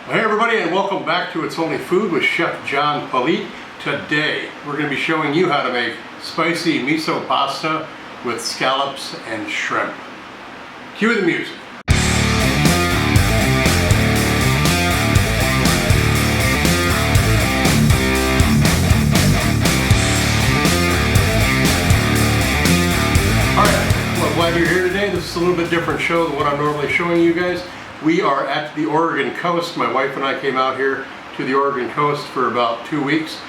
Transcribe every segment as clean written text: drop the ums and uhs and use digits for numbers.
Hey everybody, and welcome back to It's Only Food with Chef John Politte. Today we're going to be showing you how to make spicy miso pasta with scallops and shrimp. Cue the music. Alright, well, glad you're here today. This is a little bit different show than what I'm normally showing you guys. We are at the Oregon coast. My wife and I came out here to the Oregon coast for about 2 weeks.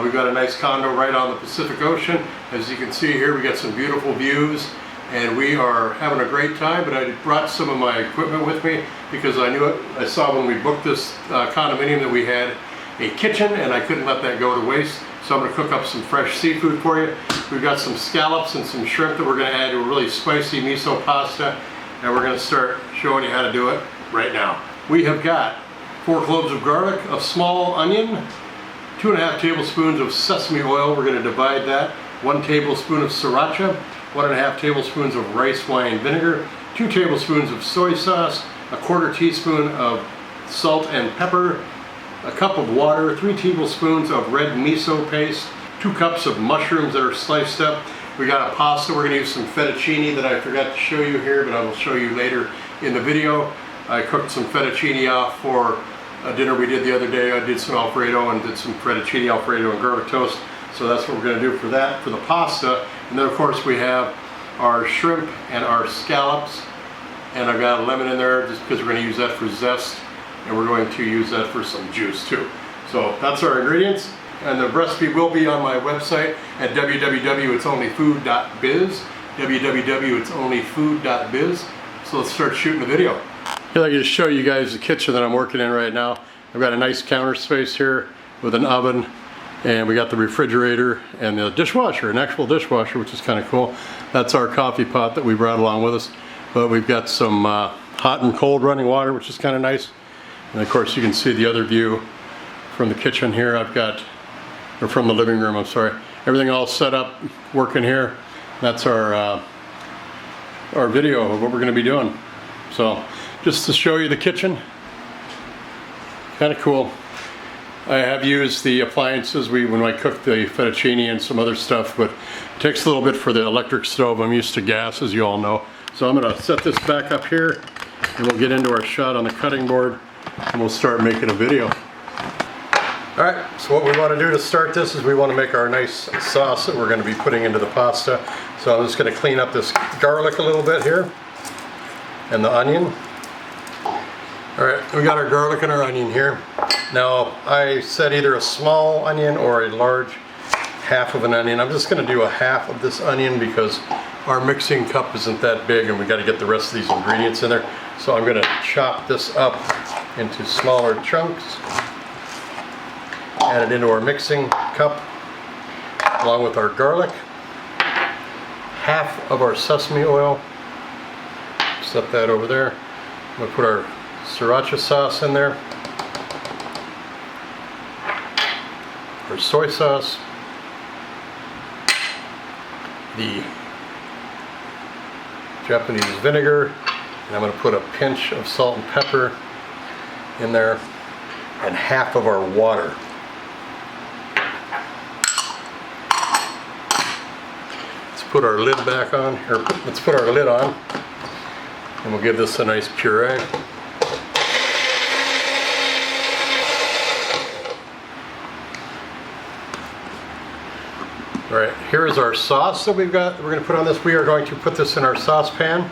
We've got a nice condo right on the Pacific Ocean. As you can see here, we got some beautiful views and we are having a great time, but I brought some of my equipment with me because I saw when we booked this condominium that we had a kitchen and I couldn't let that go to waste. So I'm going to cook up some fresh seafood for you. We've got some scallops and some shrimp that we're going to add to a really spicy miso pasta. And we're going to start showing you how to do it right now. We have got 4 cloves of garlic, a small onion, 2.5 tablespoons of sesame oil. We're going to divide that. 1 tablespoon of sriracha, 1.5 tablespoons of rice wine vinegar, 2 tablespoons of soy sauce, 1/4 teaspoon of salt and pepper, a cup of water, 3 tablespoons of red miso paste, 2 cups of mushrooms that are sliced up. We got a pasta. We're going to use some fettuccine that I forgot to show you here, but I will show you later in the video. I cooked some fettuccine off for a dinner we did the other day. I did some Alfredo and did some fettuccine Alfredo and garlic toast. So that's what we're going to do for that, for the pasta. And then of course we have our shrimp and our scallops. And I've got a lemon in there just because we're going to use that for zest. And we're going to use that for some juice too. So that's our ingredients. And the recipe will be on my website at www.itsonlyfood.biz, www.itsonlyfood.biz. So let's start shooting the video. I'd like to show you guys the kitchen that I'm working in right now. I've got a nice counter space here with an oven, and we got the refrigerator and the dishwasher, an actual dishwasher, which is kind of cool. That's our coffee pot that we brought along with us. But we've got some hot and cold running water, which is kind of nice. And of course you can see the other view from the kitchen here. I've got, or from the living room, I'm sorry. Everything all set up, working here. That's our video of what we're gonna be doing. So, just to show you the kitchen, kind of cool. I have used the appliances when I cook the fettuccine and some other stuff, but it takes a little bit for the electric stove. I'm used to gas, as you all know. So I'm gonna set this back up here, and we'll get into our shot on the cutting board, and we'll start making a video. Alright, so what we want to do to start this is we want to make our nice sauce that we're going to be putting into the pasta. So I'm just going to clean up this garlic a little bit here, and the onion. Alright, we got our garlic and our onion here. Now, I said either a small onion or a large half of an onion. I'm just going to do a half of this onion because our mixing cup isn't that big and we got to get the rest of these ingredients in there. So I'm going to chop this up into smaller chunks. Add it into our mixing cup along with our garlic, half of our sesame oil, set that over there. I'm going to put our sriracha sauce in there, our soy sauce, the Japanese vinegar, and I'm going to put a pinch of salt and pepper in there, and half of our water. Put our lid back on, or let's put our lid on, and we'll give this a nice puree. All right, here is our sauce that we've got. We're going to put on this. We are going to put this in our saucepan,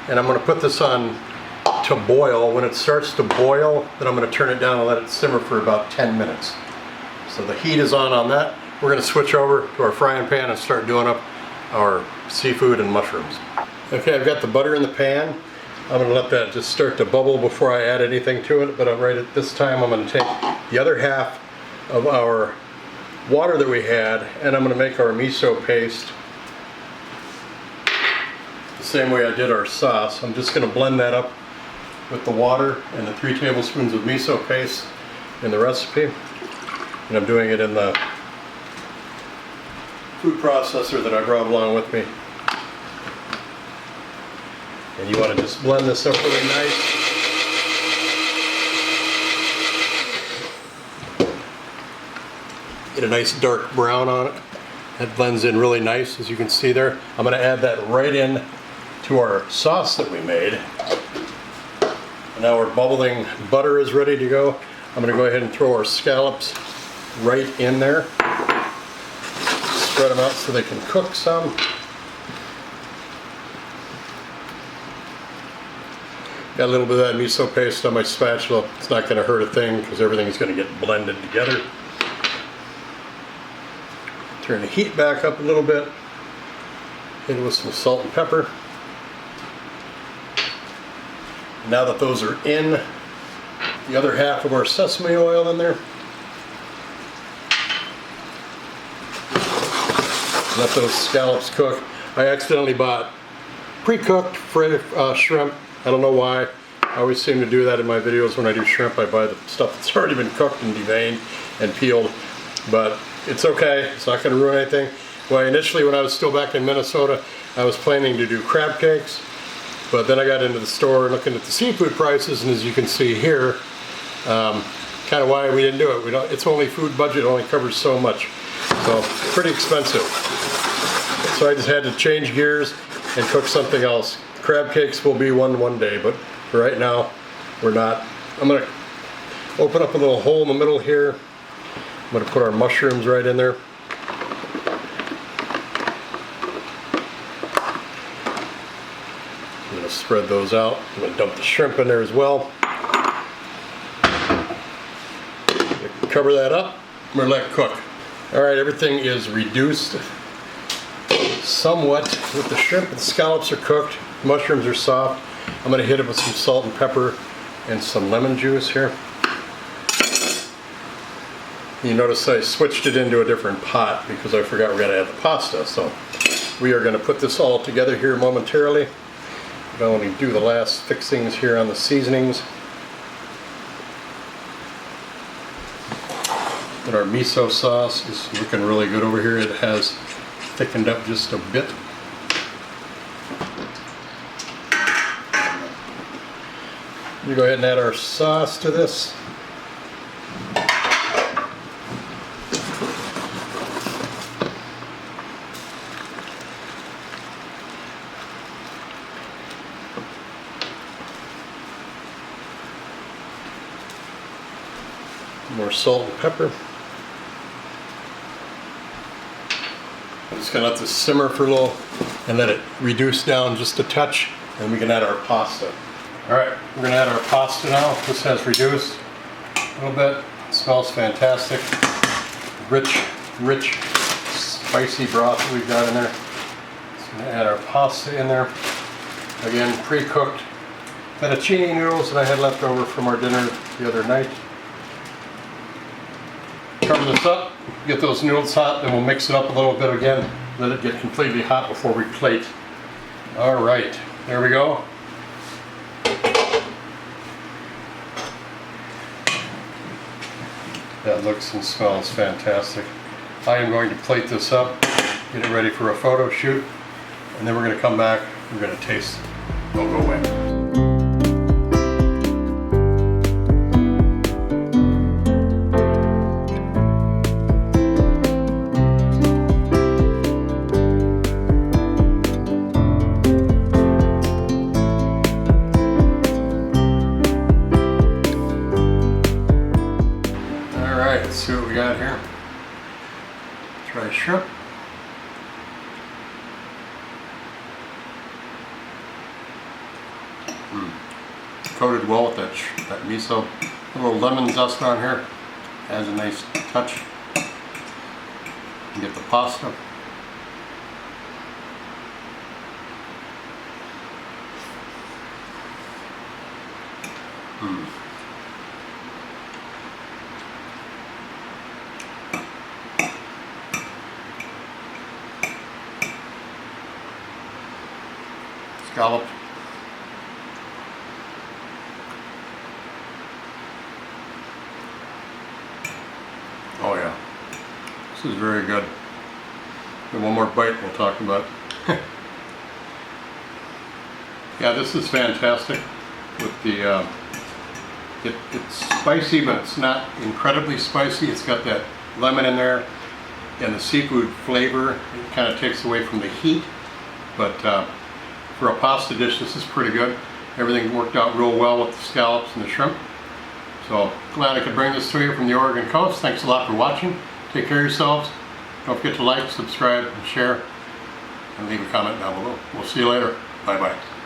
and I'm going to put this on to boil. When it starts to boil, then I'm going to turn it down and let it simmer for about 10 minutes. So the heat is on that. We're going to switch over to our frying pan and start doing up our seafood and mushrooms. Okay, I've got the butter in the pan. I'm going to let that just start to bubble before I add anything to it, but right at this time I'm going to take the other half of our water that we had, and I'm going to make our miso paste the same way I did our sauce. I'm just going to blend that up with the water and the 3 tablespoons of miso paste in the recipe, and I'm doing it in the food processor that I brought along with me. And you want to just blend this up really nice. Get a nice dark brown on it. That blends in really nice, as you can see there. I'm going to add that right in to our sauce that we made. And now our bubbling butter is ready to go. I'm going to go ahead and throw our scallops right in there. Spread them out so they can cook some. Got a little bit of that miso paste on my spatula. It's not going to hurt a thing because everything's going to get blended together. Turn the heat back up a little bit. Hit it with some salt and pepper. Now that those are in, the other half of our sesame oil in there. Let those scallops cook. I accidentally bought pre-cooked shrimp. I don't know why. I always seem to do that in my videos when I do shrimp. I buy the stuff that's already been cooked and deveined and peeled. But it's okay. It's not going to ruin anything. Well, initially when I was still back in Minnesota, I was planning to do crab cakes. But then I got into the store and looking at the seafood prices, and as you can see here, kind of why we didn't do it. It's only food budget, only covers so much. So pretty expensive. So I just had to change gears and cook something else. Crab cakes will be one day, but for right now, we're not. I'm going to open up a little hole in the middle here. I'm going to put our mushrooms right in there. I'm going to spread those out. I'm going to dump the shrimp in there as well. Cover that up. I'm going to let it cook. Alright, everything is reduced somewhat with the shrimp. The scallops are cooked. Mushrooms are soft. I'm going to hit it with some salt and pepper and some lemon juice here. You notice I switched it into a different pot because I forgot we got to add the pasta. So we are going to put this all together here momentarily. I'm going to do the last fixings here on the seasonings. And our miso sauce is looking really good over here. It has thickened up just a bit. We go ahead and add our sauce to this. More salt and pepper. I'm just going to let this simmer for a little and let it reduce down just a touch, and we can add our pasta. Alright, we're going to add our pasta now. This has reduced a little bit. It smells fantastic. Rich, spicy broth that we've got in there. So we're going to add our pasta in there. Again, pre-cooked fettuccine noodles that I had left over from our dinner the other night. Cover this up, get those noodles hot, then we'll mix it up a little bit again. Let it get completely hot before we plate. Alright, there we go. That looks and smells fantastic. I am going to plate this up, get it ready for a photo shoot, and then we're going to come back, we're going to taste it. They'll go away. Let's see what we got here. Try shrimp. Coated well with that miso. A little lemon zest on here adds a nice touch. You get the pasta. Scallop. Oh yeah, this is very good. And one more bite we'll talk about. Yeah, this is fantastic. With the, it's spicy, but it's not incredibly spicy. It's got that lemon in there, and the seafood flavor. It kind of takes away from the heat, but for a pasta dish, this is pretty good. Everything worked out real well with the scallops and the shrimp. So glad I could bring this to you from the Oregon coast. Thanks a lot for watching. Take care of yourselves. Don't forget to like, subscribe, and share, and leave a comment down below. We'll see you later. Bye-bye.